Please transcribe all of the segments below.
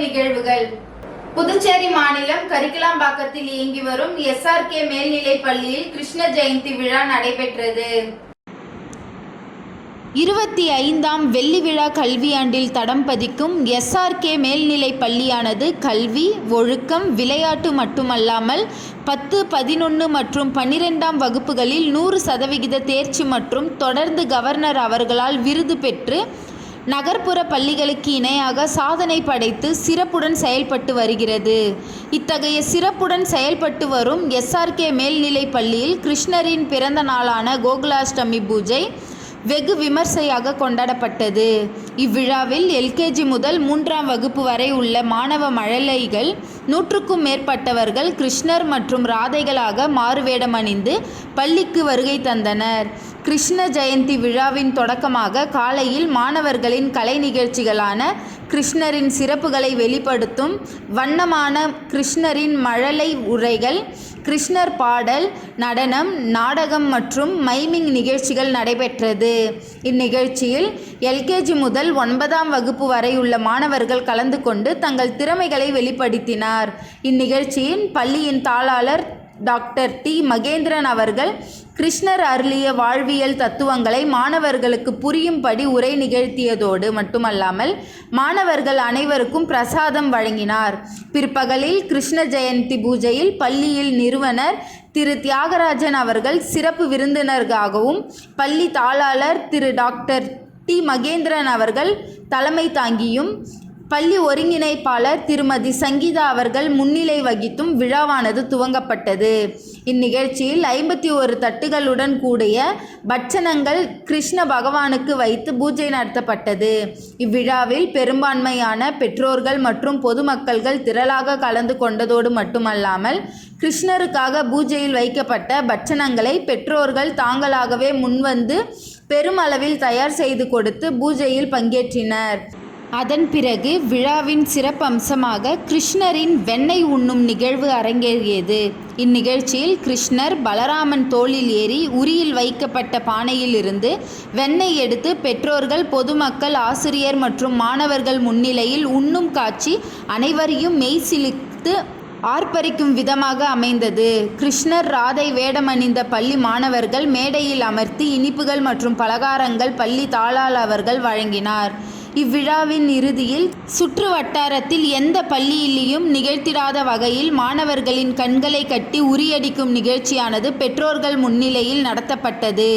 நிகழ்வுகள். புதுச்சேரி மாநிலம் கரிக்கலாம்பாக்கத்தில் இயங்கி வரும் SRK மேல்நிலைப் பள்ளியில் கிருஷ்ண ஜெயந்தி விழா நடைபெற்றது. 25ஆம் வெள்ளி விழா கல்வியாண்டில் தடம் பதிக்கும் SRK மேல்நிலைப் பள்ளியானது கல்வி, ஒழுக்கம், விளையாட்டு மட்டுமல்லாமல் 10, 11 மற்றும் 12ஆம் வகுப்புகளில் 100% தேர்ச்சி மற்றும் தொடர்ந்து கவர்னர் அவர்களால் விருது பெற்று நகர்ப்புற பள்ளிகளுக்கு இணையாக சாதனை படைத்து சிறப்புடன் செயல்பட்டு வருகிறது. இத்தகைய சிறப்புடன் செயல்பட்டு வரும் SRK மேல்நிலைப் பள்ளியில் கிருஷ்ணரின் பிறந்த நாளான கோகுலாஷ்டமி பூஜை வெகு விமர்சையாக கொண்டாடப்பட்டது. இவ்விழாவில் LKG முதல் 3ஆம் வகுப்பு வரை உள்ள மாணவ மழலைகள் 100க்கும் மேற்பட்டவர்கள் கிருஷ்ணர் மற்றும் ராதைகளாக மாறுவேடம் அணிந்து பள்ளிக்கு வருகை தந்தனர். கிருஷ்ண ஜெயந்தி விழாவின் தொடக்கமாக காலையில் மாணவர்களின் கலை நிகழ்ச்சிகளான கிருஷ்ணரின் சிறப்புகளை வெளிப்படுத்தும் வண்ணமான கிருஷ்ணரின் மழலை உரைகள், கிருஷ்ணர் பாடல், நடனம், நாடகம் மற்றும் மைமிங் நிகழ்ச்சிகள் நடைபெற்றது. இந்நிகழ்ச்சியில் LKG முதல் 9ஆம் வகுப்பு வரை உள்ள மாணவர்கள் கலந்து கொண்டு தங்கள் திறமைகளை வெளிப்படுத்தினார். இந்நிகழ்ச்சியின் பள்ளியின் தாளாளர் டாக்டர் T. மகேந்திரன் அவர்கள் கிருஷ்ணர் அருளிய வாழ்வியல் தத்துவங்களை மாணவர்களுக்கு புரியும்படி உரை நிகழ்த்தியதோடு மட்டுமல்லாமல் மாணவர்கள் அனைவருக்கும் பிரசாதம் வழங்கினார். பிற்பகலில் கிருஷ்ண ஜெயந்தி பூஜையில் பள்ளியில் நிறுவனர் திரு தியாகராஜன் அவர்கள் சிறப்பு விருந்தினராகவும், பள்ளி தாளாளர் திரு டாக்டர் T. மகேந்திரன் அவர்கள் தலைமை தாங்கியும், பள்ளி ஒருங்கிணைப்பாளர் திருமதி சங்கீதா அவர்கள் முன்னிலை வகித்தும் விழாவானது துவங்கப்பட்டது. இந்நிகழ்ச்சியில் 51 தட்டுகளுடன் கூடிய பட்சணங்கள் கிருஷ்ண பகவானுக்கு வைத்து பூஜை நடத்தப்பட்டது. இவ்விழாவில் பெரும்பான்மையான பெற்றோர்கள் மற்றும் பொதுமக்கள்கள் திரளாக கலந்து கொண்டதோடு மட்டுமல்லாமல் கிருஷ்ணருக்காக பூஜையில் வைக்கப்பட்ட பட்சணங்களை பெற்றோர்கள் தாங்களாகவே முன்வந்து பெருமளவில் தயார் செய்து கொடுத்து பூஜையில் பங்கேற்றினர். அதன் பிறகு விழாவின் சிறப்பம்சமாக கிருஷ்ணரின் வெண்ணெய் உண்ணும் நிகழ்வு அரங்கேறியது. இந்நிகழ்ச்சியில் கிருஷ்ணர் பலராமன் தோளில் ஏறி உரியில் வைக்கப்பட்ட பானையில் இருந்து வெண்ணெய் எடுத்து பெற்றோர்கள், பொதுமக்கள், ஆசிரியர் மற்றும் மாணவர்கள் முன்னிலையில் உண்ணும் காட்சி அனைவரையும் மெய்சிலிர்த்து ஆர்ப்பரிக்கும் விதமாக அமைந்தது. கிருஷ்ணர், ராதை வேடமணிந்த பள்ளி மாணவர்கள் மேடையில் அமர்த்தி இனிப்புகள் மற்றும் பலகாரங்கள் பள்ளி தாளாளர் அவர்கள் வழங்கினார். இவ்விழாவின் இறுதியில் சுற்று வட்டாரத்தில் எந்த பள்ளியிலையும் நிகழ்த்திடாத வகையில் மாணவர்களின் கண்களை கட்டி உரியடிக்கும் நிகழ்ச்சியானது பெற்றோர்கள் முன்னிலையில் நடத்தப்பட்டது.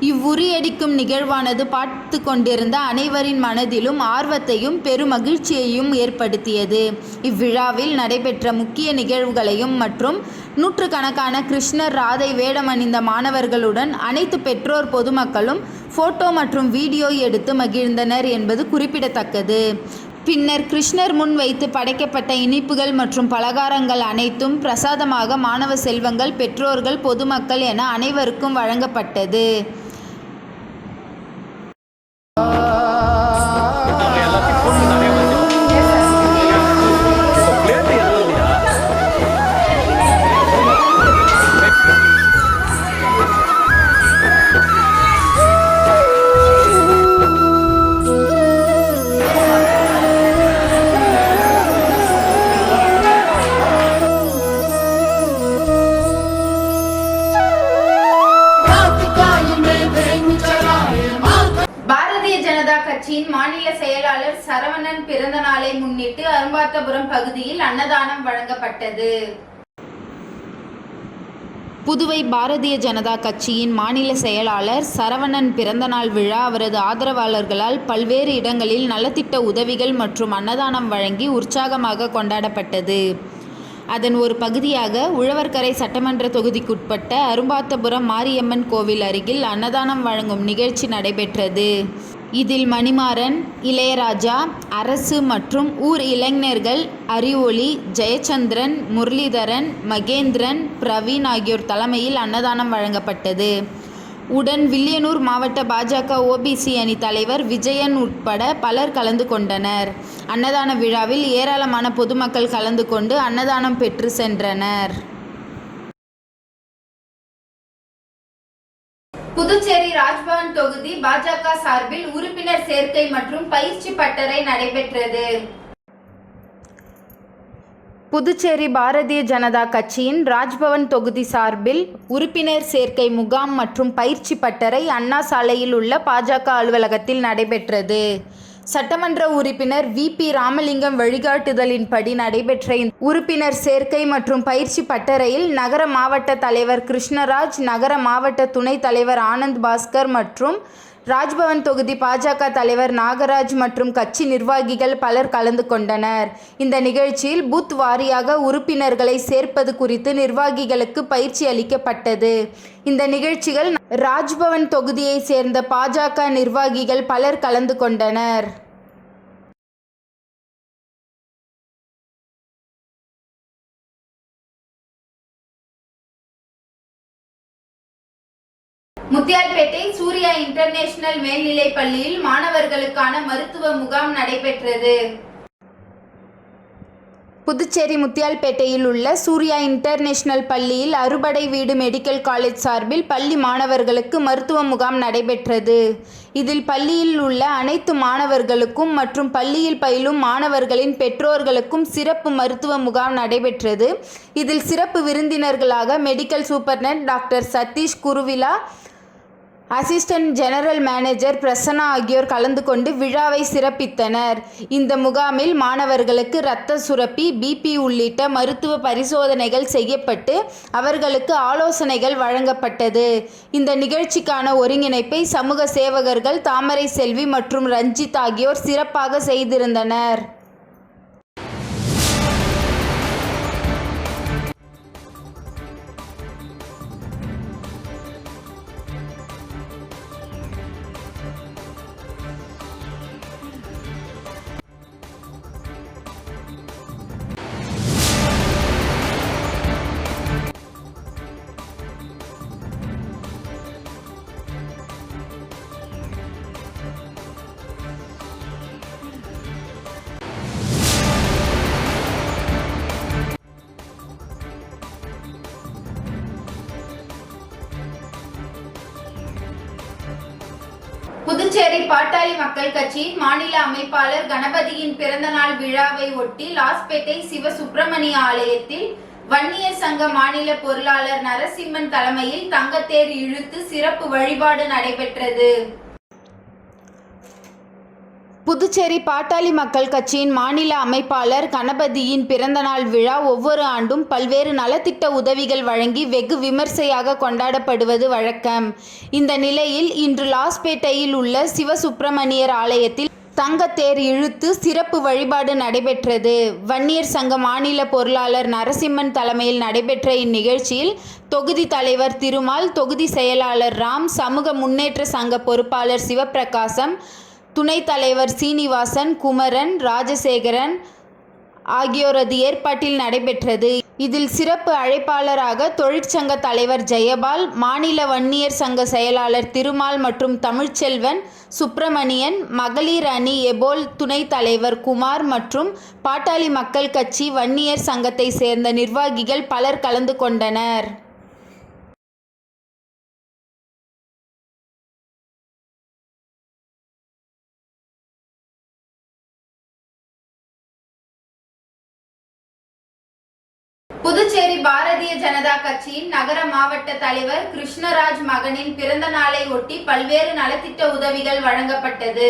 இவ்வுரியடிக்கும் நிகழ்வானது பார்த்து கொண்டிருந்த அனைவரின் மனதிலும் ஆர்வத்தையும் பெருமகிழ்ச்சியையும் ஏற்படுத்தியது. இவ்விழாவில் நடைபெற்ற முக்கிய நிகழ்வுகளையும் மற்றும் நூற்றுக்கணக்கான கிருஷ்ணர், ராதை வேடமணிந்த மாணவர்களுடன் அனைத்து பெற்றோர் பொதுமக்களும் போட்டோ மற்றும் வீடியோ எடுத்து மகிழ்ந்தனர் என்பது குறிப்பிடத்தக்கது. பின்னர் கிருஷ்ணர் முன் வைத்து படைக்கப்பட்ட இனிப்புகள் மற்றும் பலகாரங்கள் அனைத்தும் பிரசாதமாக மாணவ செல்வங்கள், பெற்றோர்கள், பொதுமக்கள் என அனைவருக்கும் வழங்கப்பட்டது. கட்சியின் மாநில செயலாளர் சரவணன் பிறந்த நாளை முன்னிட்டு அரும்பார்த்தபுரம் பகுதியில் அன்னதானம் வழங்கப்பட்டது. புதுவை பாரதிய ஜனதா கட்சியின் மாநில செயலாளர் சரவணன் பிறந்தநாள் விழா அவரது ஆதரவாளர்களால் பல்வேறு இடங்களில் நலத்திட்ட உதவிகள் மற்றும் அன்னதானம் வழங்கி உற்சாகமாக கொண்டாடப்பட்டது. அதன் ஒரு பகுதியாக உழவர்கரை சட்டமன்ற தொகுதிக்குட்பட்ட அரும்பார்த்தபுரம் மாரியம்மன் கோவில் அருகில் அன்னதானம் வழங்கும் நிகழ்ச்சி நடைபெற்றது. இதில் மணிமாறன், இளையராஜா, அரசு மற்றும் ஊர் இளைஞர்கள் அறிவொளி, ஜெயச்சந்திரன், முரளிதரன், மகேந்திரன், பிரவீன் ஆகியோர் தலைமையில் அன்னதானம் வழங்கப்பட்டது. உடன் வில்லியனூர் மாவட்ட பாஜக OBC அணி தலைவர் விஜயன் உட்பட பலர் கலந்து கொண்டனர். அன்னதான விழாவில் ஏராளமான பொதுமக்கள் கலந்து கொண்டு அன்னதானம் பெற்று சென்றனர். புதுச்சேரி ராஜ்பவன் தொகுதி பாஜக சார்பில் உறுப்பினர் சேர்க்கை மற்றும் பயிற்சி பட்டறை நடைபெற்றது. புதுச்சேரி பாரதிய ஜனதா கட்சியின் ராஜ்பவன் தொகுதி சார்பில் உறுப்பினர் சேர்க்கை முகாம் மற்றும் பயிற்சி பட்டறை அண்ணா சாலையில் உள்ள பாஜக அலுவலகத்தில் நடைபெற்றது. சட்டமன்ற உறுப்பினர் வி.பி. ராமலிங்கம் வழிகாட்டுதலின்படி நடைபெற்ற உறுப்பினர் சேர்க்கை மற்றும் பயிற்சி பட்டறையில் நகர மாவட்ட தலைவர் கிருஷ்ணராஜ், நகர மாவட்ட துணைத் தலைவர் ஆனந்த் பாஸ்கர் மற்றும் ராஜ்பவன் தொகுதி பாஜக தலைவர் நாகராஜ் மற்றும் கட்சி நிர்வாகிகள் பலர் கலந்து கொண்டனர். இந்த நிகழ்ச்சியில் பூத் வாரியாக உறுப்பினர்களை சேர்ப்பது குறித்து நிர்வாகிகளுக்கு பயிற்சி அளிக்கப்பட்டது. இந்த நிகழ்ச்சிகள் ராஜ்பவன் தொகுதியை சேர்ந்த பாஜக நிர்வாகிகள் பலர் கலந்து கொண்டனர். முத்தியால்பேட்டை சூர்யா இன்டர்நேஷனல் மேல்நிலைப் பள்ளியில் மாணவர்களுக்கான மருத்துவ முகாம் நடைபெற்றது. புதுச்சேரி முத்தியால்பேட்டையில் உள்ள சூர்யா இன்டர்நேஷனல் பள்ளியில் அறுபடை வீடு மெடிக்கல் காலேஜ் சார்பில் பள்ளி மாணவர்களுக்கு மருத்துவ முகாம் நடைபெற்றது. இதில் பள்ளியில் உள்ள அனைத்து மாணவர்களுக்கும் மற்றும் பள்ளியில் பயிலும் மாணவர்களின் பெற்றோர்களுக்கும் சிறப்பு மருத்துவ முகாம் நடைபெற்றது. இதில் சிறப்பு விருந்தினர்களாக medical superintendent doctor Satish Kuruvilla, assistant general manager Prasanna ஆகியோர் கலந்து கொண்டு விழாவை சிறப்பித்தனர். இந்த முகாமில் மாணவர்களுக்கு இரத்த சுரப்பி, பிபி உள்ளிட்ட மருத்துவ பரிசோதனைகள் செய்யப்பட்டு அவர்களுக்கு ஆலோசனைகள் வழங்கப்பட்டது. இந்த நிகழ்ச்சிக்கான ஒருங்கிணைப்பை சமூக சேவகர்கள் தாமரை செல்வி மற்றும் ரஞ்சித் ஆகியோர் சிறப்பாக செய்திருந்தனர். புதுச்சேரி பாட்டாளி மக்கள் கட்சியின் மாநில அமைப்பாளர் கணபதியின் பிறந்தநாள் விழாவை ஒட்டி லாஸ்பேட்டை சிவசுப்பிரமணிய ஆலயத்தில் வன்னியர் சங்க மாநில பொருளாளர் நரசிம்மன் தலைமையில் தங்கத்தேர் இழுத்து சிறப்பு வழிபாடு நடைபெற்றது. புதுச்சேரி பாட்டாளி மக்கள் கட்சியின் மாநில அமைப்பாளர் கணபதியின் பிறந்தநாள் விழா ஒவ்வொரு ஆண்டும் பல்வேறு நலத்திட்ட உதவிகள் வழங்கி வெகு விமர்சையாக கொண்டாடப்படுவது வழக்கம். இந்த நிலையில் இன்று லாஸ்பேட்டையில் உள்ள சிவசுப்பிரமணியர் ஆலயத்தில் தங்கத்தேர் இழுத்து சிறப்பு வழிபாடு நடைபெற்றது. வன்னியர் சங்க மாநில பொருளாளர் நரசிம்மன் தலைமையில் நடைபெற்ற இந்நிகழ்ச்சியில் தொகுதி தலைவர் திருமால், தொகுதி செயலாளர் ராம், சமூக முன்னேற்ற சங்க பொறுப்பாளர் சிவபிரகாசம், துணைத் தலைவர் சீனிவாசன், குமரன், ராஜசேகரன் ஆகியோரது ஏற்பாட்டில் நடைபெற்றது. இதில் சிறப்பு அழைப்பாளராக தொழிற்சங்க தலைவர் ஜெயபால், மாநில வன்னியர் சங்க செயலாளர் திருமால் மற்றும் தமிழ்ச்செல்வன், சுப்பிரமணியன், மகளிர் அணி எபோல் துணைத் தலைவர் குமார் மற்றும் பாட்டாளி மக்கள் கட்சி வன்னியர் சங்கத்தை சேர்ந்த நிர்வாகிகள் பலர் கலந்து கொண்டனர். புதுச்சேரி பாரதிய ஜனதா கட்சியின் நகர மாவட்ட தலைவர் கிருஷ்ணராஜ் மகனின் பிறந்த நாளை ஒட்டி பல்வேறு நலத்திட்ட உதவிகள் வழங்கப்பட்டது.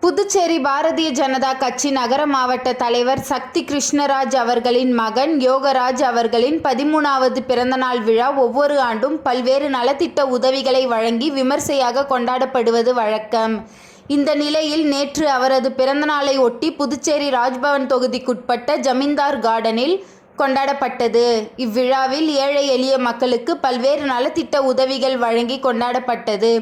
புதுச்சேரி பாரதிய ஜனதா கட்சி நகர மாவட்ட தலைவர் சக்தி கிருஷ்ணராஜ் அவர்களின் மகன் யோகராஜ் அவர்களின் 13வது பிறந்தநாள் விழா ஒவ்வொரு ஆண்டும் பல்வேறு நலத்திட்ட உதவிகளை வழங்கி விமர்சையாக கொண்டாடப்படுவது வழக்கம். இந்த நிலையில் நேற்று அவரது பிறந்தநாளை ஒட்டி புதுச்சேரி ராஜ்பவன் தொகுதிக்குட்பட்ட ஜமீன்தார் கார்டனில் கொண்டாடப்பட்டது. இவ்விழாவில் ஏழை எளிய மக்களுக்கு பல்வேறு நலத்திட்ட உதவிகள் வழங்கி கொண்டாடப்பட்டது.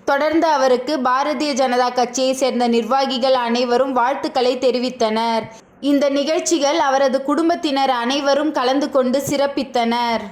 தொடர்ந்து அவருக்கு பாரதிய ஜனதா கட்சியை சேர்ந்த நிர்வாகிகள் அனைவரும் வாழ்த்துக்களை தெரிவித்தனர். இந்த நிகழ்ச்சிகள் அவரது குடும்பத்தினர் அனைவரும் கலந்து கொண்டு சிறப்பித்தனர்.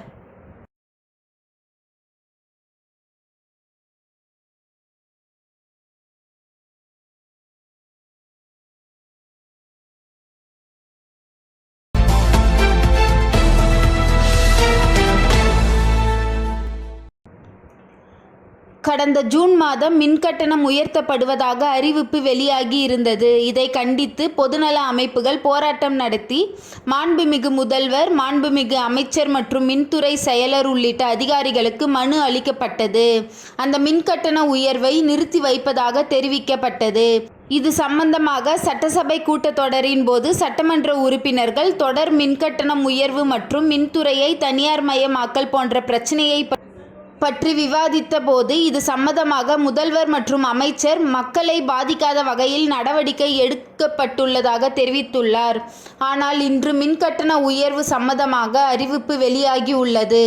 கடந்த ஜூன் மாதம் மின்கட்டணம் உயர்த்தப்படுவதாக அறிவிப்பு வெளியாகி இருந்தது. இதை கண்டித்து பொதுநல அமைப்புகள் போராட்டம் நடத்தி மாண்புமிகு முதல்வர், மாண்புமிகு அமைச்சர் மற்றும் மின்துறை செயலர் உள்ளிட்ட அதிகாரிகளுக்கு மனு அளிக்கப்பட்டது. அந்த மின்கட்டண உயர்வை நிறுத்தி வைப்பதாக தெரிவிக்கப்பட்டது. இது சம்பந்தமாக சட்டசபை கூட்டத்தொடரின் போது சட்டமன்ற உறுப்பினர்கள் தொடர் மின்கட்டணம் உயர்வு மற்றும் மின்துறையை தனியார் மயமாக்கல் போன்ற பிரச்சனையை பற்றி விவாதித்த போது இது சம்பந்தமாக முதல்வர் மற்றும் அமைச்சர் மக்களை பாதிக்காத வகையில் நடவடிக்கை எடுக்கப்பட்டுள்ளதாக தெரிவித்துள்ளார். ஆனால் இன்று மின்கட்டண உயர்வு சம்பந்தமாக அறிவிப்பு வெளியாகி உள்ளது.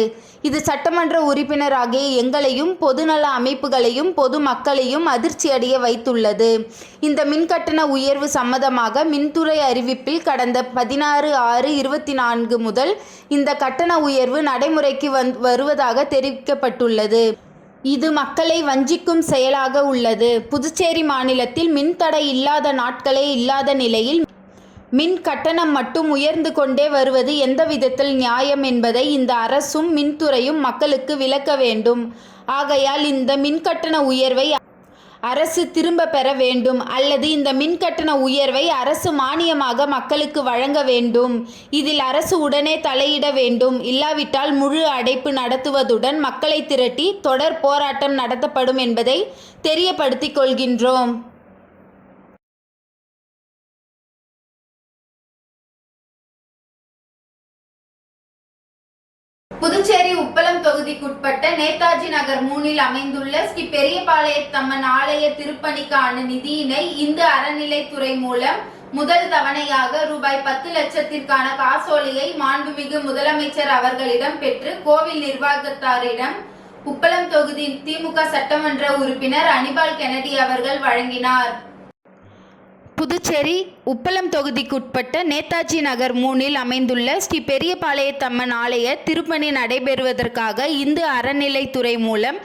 இது சட்டமன்ற உறுப்பினராகிய எங்களையும் பொதுநல அமைப்புகளையும் பொதுமக்களையும் அதிர்ச்சியடைய வைத்துள்ளது. இந்த மின்கட்டண உயர்வு சம்பந்தமாக மின்துறை அறிவிப்பில் கடந்த 16/6/24 முதல் இந்த கட்டண உயர்வு நடைமுறைக்கு வருவதாக தெரிவிக்கப்பட்டுள்ளது. இது மக்களை வஞ்சிக்கும் செயலாக உள்ளது. புதுச்சேரி மாநிலத்தில் மின்தடை இல்லாத நாட்களே இல்லாத நிலையில் மின் கட்டணம் மட்டும் உயர்ந்து கொண்டே வருவது எந்த விதத்தில் நியாயம் என்பதை இந்த அரசும் மின்துறையும் மக்களுக்கு விளக்க வேண்டும். ஆகையால் இந்த மின்கட்டண உயர்வை அரசு திரும்ப பெற வேண்டும் அல்லது இந்த மின்கட்டண உயர்வை அரசு மானியமாக மக்களுக்கு வழங்க வேண்டும். இதில் அரசு உடனே தலையிட வேண்டும். இல்லாவிட்டால் முழு அடைப்பு நடத்துவதுடன் மக்களை திரட்டி தொடர் போராட்டம் நடத்தப்படும் என்பதை தெரியப்படுத்திக் கொள்கின்றோம். புதுச்சேரி உப்பளம் தொகுதிக்குட்பட்ட நேதாஜி நகர் 3இல் அமைந்துள்ள ஸ்ரீ பெரியபாளையத்தம்மன் ஆலய திருப்பணிக்கான நிதியினை இந்து அறநிலைத்துறை மூலம் முதல் தவணையாக ரூபாய் 10 லட்சத்திற்கான காசோலையை மாண்புமிகு முதலமைச்சர் அவர்களிடம் பெற்று கோவில் நிர்வாகத்தாரிடம் உப்பளம் தொகுதி திமுக சட்டமன்ற உறுப்பினர் அனிபால் கென்னடி அவர்கள் வழங்கினார். புதுச்சேரி உப்பளம் தொகுதிக்குட்பட்ட நேதாஜி நகர் 3இல் அமைந்துள்ள ஸ்ரீ பெரியபாளையத்தம்மன் ஆலய திருப்பணி நடைபெறுவதற்காக இந்து அறநிலைத்துறை மூலம்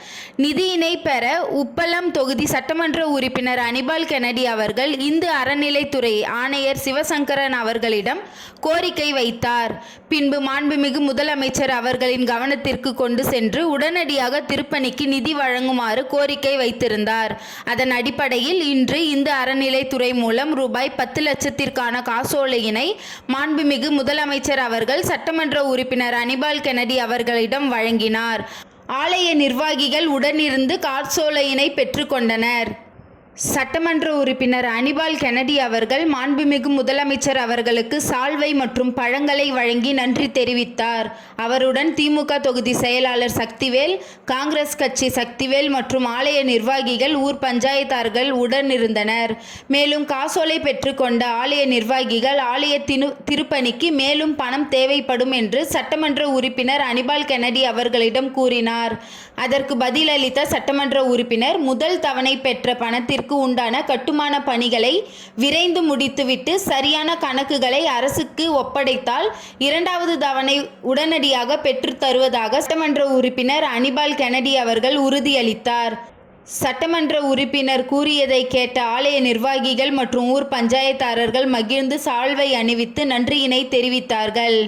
நிதியினை பெற உப்பளம் தொகுதி சட்டமன்ற உறுப்பினர் அனிபால் கென்னடி அவர்கள் இந்து அறநிலைத்துறை ஆணையர் சிவசங்கரன் அவர்களிடம் கோரிக்கை வைத்தார். பின்பு மாண்புமிகு முதலமைச்சர் அவர்களின் கவனத்திற்கு கொண்டு சென்று உடனடியாக திருப்பணிக்கு நிதி வழங்குமாறு கோரிக்கை வைத்திருந்தார். அதன் அடிப்படையில் இன்று இந்து அறநிலைத்துறை மூலம் ரூபாய் 10 லட்சத்திற்கான காசோலையினை மாண்புமிகு முதலமைச்சர் அவர்கள் சட்டமன்ற உறுப்பினர் அனிபால் கென்னடி அவர்களிடம் வழங்கினார். ஆலய நிர்வாகிகள் உடனிருந்து காசோலையினை பெற்றுக்கொண்டனர். சட்டமன்ற உறுப்பினர் அனிபால் கென்னடி அவர்கள் மாண்புமிகு முதலமைச்சர் அவர்களுக்கு சால்வை மற்றும் பழங்களை வழங்கி நன்றி தெரிவித்தார். அவருடன் திமுக தொகுதி செயலாளர் சக்திவேல், காங்கிரஸ் கட்சி சக்திவேல் மற்றும் ஆலய நிர்வாகிகள், ஊர் பஞ்சாயத்தார்கள் உடனிருந்தனர். மேலும் காசோலை பெற்றுக்கொண்ட ஆலய நிர்வாகிகள் ஆலய திருப்பணிக்கு மேலும் பணம் தேவைப்படும் என்று சட்டமன்ற உறுப்பினர் அனிபால் கென்னடி அவர்களிடம் கூறினார். அதற்கு பதிலளித்த சட்டமன்ற உறுப்பினர் முதல் தவணை பெற்ற பணத்திற்கு உண்டான கட்டுமான பணிகளை விரைந்து முடித்துவிட்டு சரியான கணக்குகளை அரசுக்கு ஒப்படைத்தால் இரண்டாவது தவணை உடனடியாக பெற்று தருவதாக சட்டமன்ற உறுப்பினர் அனிபால் கென்னடி அவர்கள் உறுதியளித்தார். சட்டமன்ற உறுப்பினர் கூறியதை கேட்ட ஆலய நிர்வாகிகள் மற்றும் ஊர் பஞ்சாயத்தாரர்கள் மகிழ்ந்து சால்வை அணிவித்து நன்றியினை தெரிவித்தார்கள்.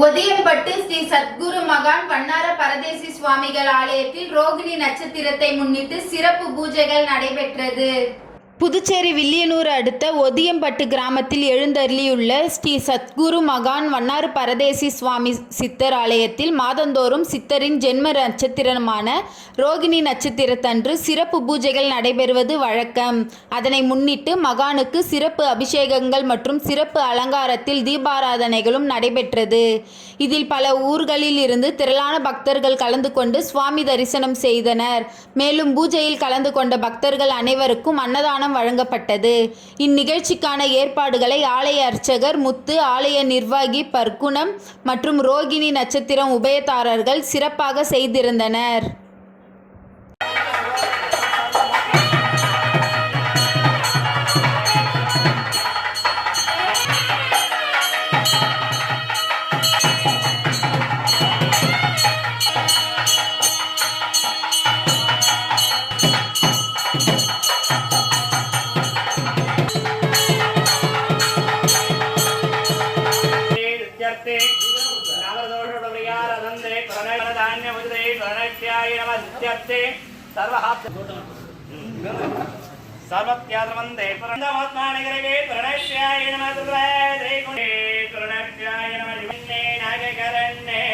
ஒதியம்பட்டு ஸ்ரீ சத்குரு மகான் வண்ணார பரதேசி சுவாமிகள் ஆலயத்தில் ரோகிணி நட்சத்திரத்தை முன்னிட்டு சிறப்பு பூஜைகள் நடைபெற்றது. புதுச்சேரி வில்லியனூர் அடுத்த ஒதியம்பட்டு கிராமத்தில் எழுந்தருளியுள்ள ஸ்ரீ சத்குரு மகான் வண்ணாறு பரதேசி சுவாமி சித்தர் ஆலயத்தில் மாதந்தோறும் சித்தரின் ஜென்ம நட்சத்திரமான ரோகிணி நட்சத்திரத்தன்று சிறப்பு பூஜைகள் நடைபெறுவது வழக்கம். அதனை முன்னிட்டு மகானுக்கு சிறப்பு அபிஷேகங்கள் மற்றும் சிறப்பு அலங்காரத்தில் தீபாராதனைகளும் நடைபெற்றது. இதில் பல ஊர்களில் இருந்து திரளான பக்தர்கள் கலந்து கொண்டு சுவாமி தரிசனம் செய்தனர். மேலும் பூஜையில் கலந்து கொண்ட பக்தர்கள் அனைவருக்கும் அன்னதானம் வழங்கப்பட்டது. இந்நிகழ்ச்சிக்கான ஏற்பாடுகளை ஆலய அர்ச்சகர் முத்து, ஆலய நிர்வாகி பர்குணம் மற்றும் ரோகிணி நட்சத்திரம் உபயதாரர்கள் சிறப்பாக செய்திருந்தனர். सर्वत्याद्रवन्दे परमात्मानगरगे प्रणश्याय नमः दैकुण्डे प्रणश्याय नमः विन्ने नागकरण्ये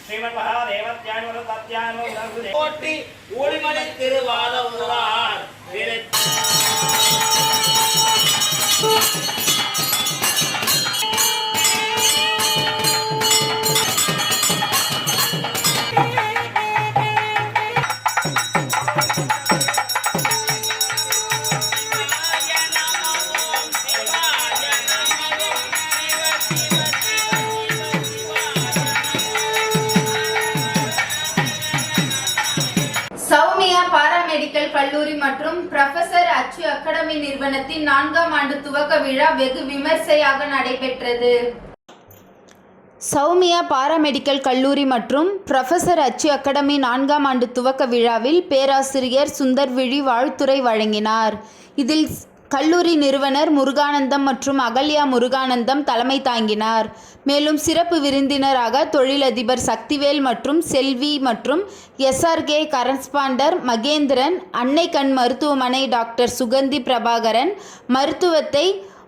श्रीमन्महादेवत्यानुरतत्यानु कोटि ओलिमலை திருவாத உருவார் சௌமியா பாராமெடிக்கல் கல்லூரி மற்றும் புரொஃபசர் அச்சு அகாடமி நிறுவனத்தின் 4ஆம் ஆண்டு துவக்க விழா வெகு விமர்சையாக நடைபெற்றது. சௌமியா பாராமெடிக்கல் கல்லூரி மற்றும் புரொஃபசர் அச்சு அகாடமி 4ஆம் ஆண்டு துவக்க விழாவில் பேராசிரியர் சுந்தர்விழி வாழ்த்துரை வழங்கினார். இதில் கல்லூரி நிறுவனர் முருகானந்தம் மற்றும் அகல்யா முருகானந்தம் தலைமை தாங்கினார். மேலும் சிறப்பு விருந்தினராக தொழிலதிபர் சக்திவேல் மற்றும் செல்வி மற்றும் SRK கரஸ்பாண்டர் மகேந்திரன், அன்னை கண் மருத்துவமனை டாக்டர் சுகந்தி பிரபாகரன், மருத்துவத்தை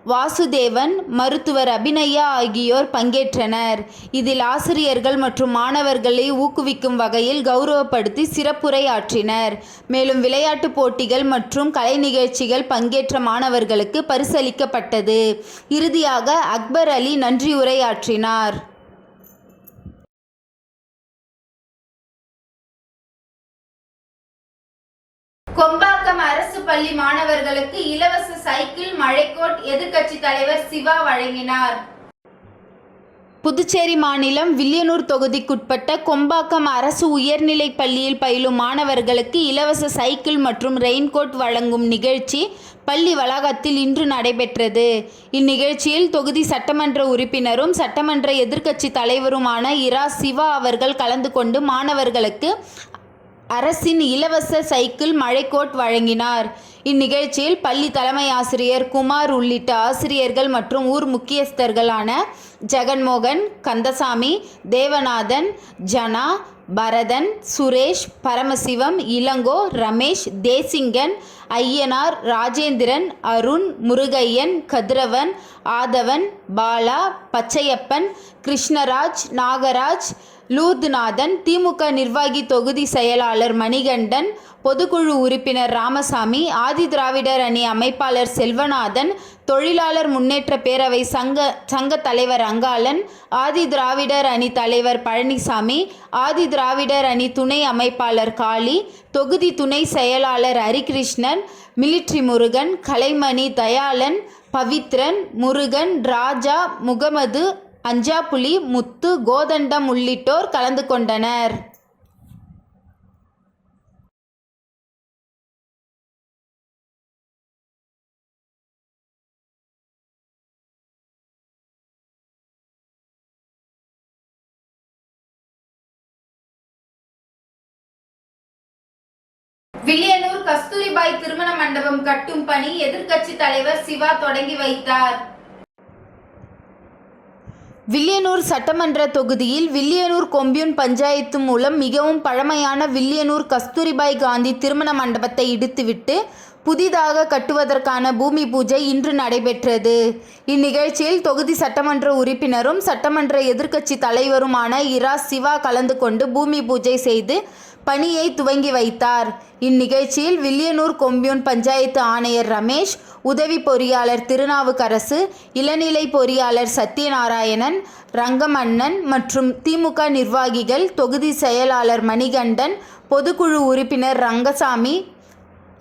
வாசுதேவன், மருத்துவர் அபிநயா ஆகியோர் பங்கேற்றனர். இதில் ஆசிரியர்கள் மற்றும் மாணவர்களை ஊக்குவிக்கும் வகையில் கௌரவப்படுத்தி சிறப்புரை ஆற்றினர். மேலும் விளையாட்டுப் போட்டிகள் மற்றும் கலை நிகழ்ச்சிகள் பங்கேற்ற மாணவர்களுக்கு பரிசளிக்கப்பட்டது. இறுதியாக அக்பர் அலி நன்றியுரை ஆற்றினார். கொம்பாக்கம் அரசு பள்ளி மாணவர்களுக்கு இலவச சைக்கிள், மழைக்கோட் எதிர்க்கட்சி தலைவர் சிவா வழங்கினார். புதுச்சேரி மாநிலம் வில்லியனூர் தொகுதிக்குட்பட்ட கொம்பாக்கம் அரசு உயர்நிலைப் பள்ளியில் பயிலும் மாணவர்களுக்கு இலவச சைக்கிள் மற்றும் ரெயின்கோட் வழங்கும் நிகழ்ச்சி பள்ளி வளாகத்தில் இன்று நடைபெற்றது. இந்நிகழ்ச்சியில் தொகுதி சட்டமன்ற உறுப்பினரும் சட்டமன்ற எதிர்க்கட்சி தலைவருமான இரா சிவா அவர்கள் கலந்து கொண்டு மாணவர்களுக்கு அரசின் இலவச சைக்கிள், மழைக்கோட் வழங்கினார். இந்நிகழ்ச்சியில் பள்ளி தலைமை ஆசிரியர் குமார் உள்ளிட்ட ஆசிரியர்கள் மற்றும் ஊர் முக்கியஸ்தர்களான ஜெகன்மோகன், கந்தசாமி, தேவநாதன், ஜனா, பரதன், சுரேஷ், பரமசிவம், இளங்கோ, ரமேஷ், தேசிங்கன், ஐயனார், ராஜேந்திரன், அருண், முருகையன், கதிரவன், ஆதவன், பாலா, பச்சையப்பன், கிருஷ்ணராஜ், நாகராஜ், லூர்துநாதன், திமுக நிர்வாகி தொகுதி செயலாளர் மணிகண்டன், பொதுக்குழு உறுப்பினர் ராமசாமி, ஆதி திராவிடர் அணி அமைப்பாளர் செல்வநாதன், தொழிலாளர் முன்னேற்ற பேரவை சங்க தலைவர் அங்காளன், ஆதி திராவிடர் அணி தலைவர் பழனிசாமி, ஆதி திராவிடர் அணி துணை அமைப்பாளர் காளி, தொகுதி துணை செயலாளர் ஹரிகிருஷ்ணன், மிலிட்ரி முருகன், கலைமணி, தயாளன், பவித்ரன், முருகன், ராஜா, முகமது, அஞ்சாப்புலி, முத்து, கோதண்டம் உள்ளிட்டோர் கலந்து கொண்டனர். வில்லியனூர் கஸ்தூரிபாய் திருமண மண்டபம் கட்டும் பணி எதிர்க்கட்சி தலைவர் சிவா தொடங்கி வைத்தார். வில்லியனூர் சட்டமன்ற தொகுதியில் வில்லியனூர் கொம்யூன் பஞ்சாயத்து மூலம் மிகவும் பழமையான வில்லியனூர் கஸ்தூரிபாய் காந்தி திருமண மண்டபத்தை இடித்துவிட்டு புதிதாக கட்டுவதற்கான பூமி பூஜை இன்று நடைபெற்றது. இந்நிகழ்ச்சியில் தொகுதி சட்டமன்ற உறுப்பினரும் சட்டமன்ற எதிர்க்கட்சி தலைவருமான இரா சிவா கலந்து கொண்டு பூமி பூஜை செய்து பணியை துவங்கி வைத்தார். இந்நிகழ்ச்சியில் வில்லியனூர் கொம்யூன் பஞ்சாயத்து ஆணையர் ரமேஷ், உதவி பொறியாளர் திருநாவுக்கரசு, இளநிலை பொறியாளர் சத்யநாராயணன், ரங்கமன்னன் மற்றும் திமுக நிர்வாகிகள், தொகுதி செயலாளர் மணிகண்டன், பொதுக்குழு உறுப்பினர் ரங்கசாமி,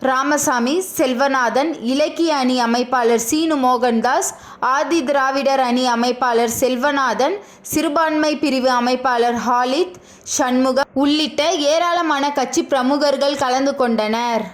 ராமசாமி, செல்வநாதன், இலக்கிய அணி அமைப்பாளர் சீனு மோகன்தாஸ், ஆதி திராவிடர் அணி அமைப்பாளர் செல்வநாதன், சிறுபான்மை பிரிவு அமைப்பாளர் ஹாலித், சண்முகம் உள்ளிட்ட ஏராளமான கட்சி பிரமுகர்கள் கலந்து கொண்டனர்.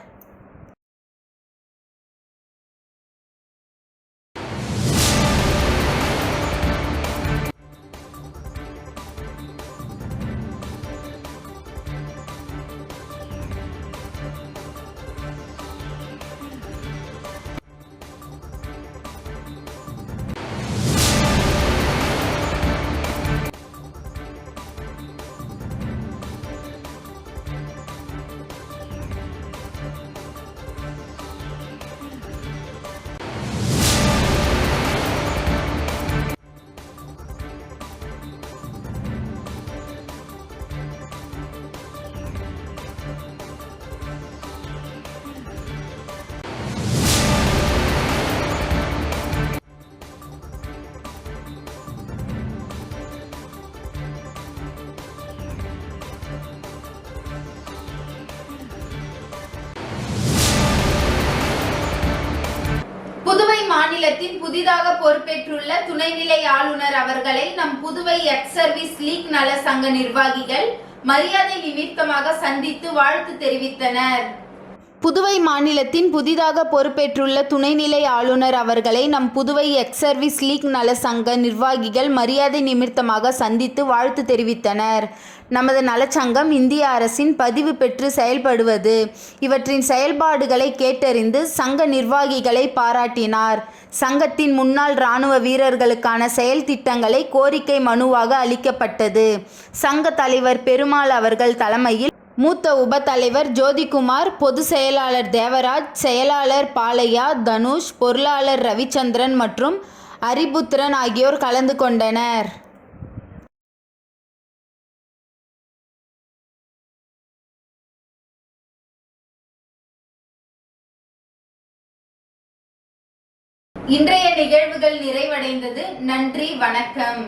புதுவை மாநிலத்தின் புதிதாக பொறுப்பேற்றுள்ள துணைநிலை ஆளுநர் அவர்களை நம் புதுவை எக்ஸ் சர்வீஸ் லீக் நல சங்க நிர்வாகிகள் மரியாதை நிமித்தமாக சந்தித்து வாழ்த்து தெரிவித்தனர். புதுவை மாநிலத்தின் புதிதாக பொறுப்பேற்றுள்ள துணைநிலை ஆளுநர் அவர்களை நம் புதுவை எக்ஸ் சர்வீஸ் லீக் நல சங்க நிர்வாகிகள் மரியாதை நிமித்தமாக சந்தித்து வாழ்த்து தெரிவித்தனர். நமது நலச்சங்கம் இந்திய அரசின் பதிவு பெற்று செயல்படுவது, இவற்றின் செயல்பாடுகளை கேட்டறிந்து சங்க நிர்வாகிகளை பாராட்டினார். சங்கத்தின் முன்னாள் இராணுவ வீரர்களுக்கான செயல் திட்டங்களை கோரிக்கை மனுவாக அளிக்கப்பட்டது. சங்க தலைவர் பெருமாள் அவர்கள் தலைமையில் மூத்த உபத்தலைவர் ஜோதிகுமார், பொது செயலாளர் தேவராஜ், செயலாளர் பாலையா, தனுஷ், பொருளாளர் ரவிச்சந்திரன் மற்றும் அரிபுத்திரன் ஆகியோர் கலந்து கொண்டனர். இன்றைய நிகழ்வுகள் நிறைவடைந்தது. நன்றி, வணக்கம்.